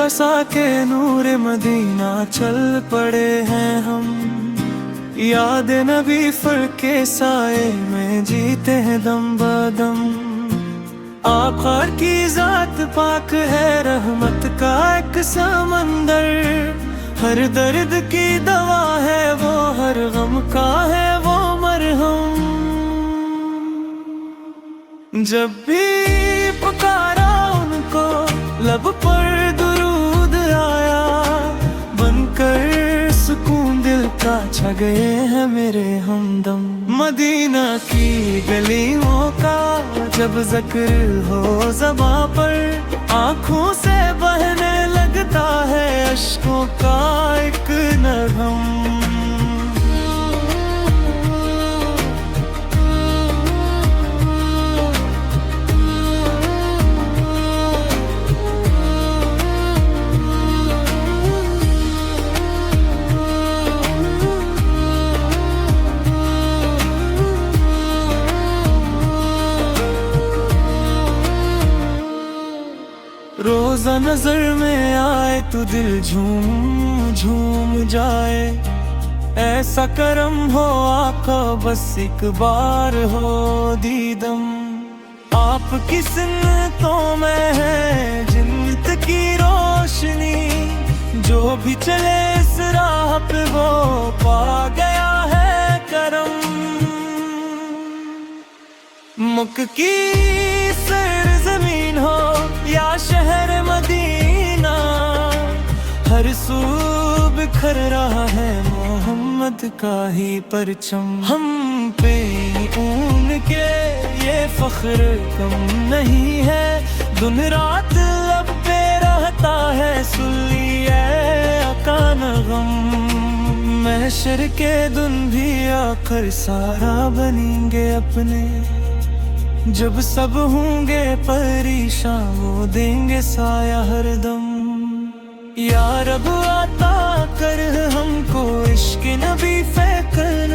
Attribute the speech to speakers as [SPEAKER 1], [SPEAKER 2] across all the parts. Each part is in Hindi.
[SPEAKER 1] बसा के नूरे मदीना चल पड़े हैं हम। याद नबी फर के साए में जीते हैं दम बदम। आका की जात पाक है रहमत का एक समंदर। हर दर्द की दवा है वो, हर गम का है वो मरहम। जब भी पुकारा उनको लब पर दुरूद आया। बनकर सुकून दिल का छा गए हैं मेरे हमदम। मदीना की गलियों का जब जिक्र हो ज़बां पर, आँखों से बहने लगता है अश्कों का एक नगम। रोज़ा नजर में आए तो दिल झूम झूम जाए। ऐसा करम हो आका बस एक बार हो दीदम। आपकी सुन्नतों में है जन्नत की रोशनी। जो भी चले इस राह पे वो पा गया है करम। मक्का की सरजमीन हो या शहर मदीना, हर सू बिखर रहा है मोहम्मद का ही परचम। हम पे उनके ये फख्र कम नहीं है। दिन रात लब पे रहता है सुलिए आका नगम। महशर के दिन भी आकर सारा बनेंगे अपने। जब सब होंगे परेशान वो देंगे साया हरदम। या रब अता कर हमको इश्क नबी फैकर,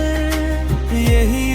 [SPEAKER 1] यही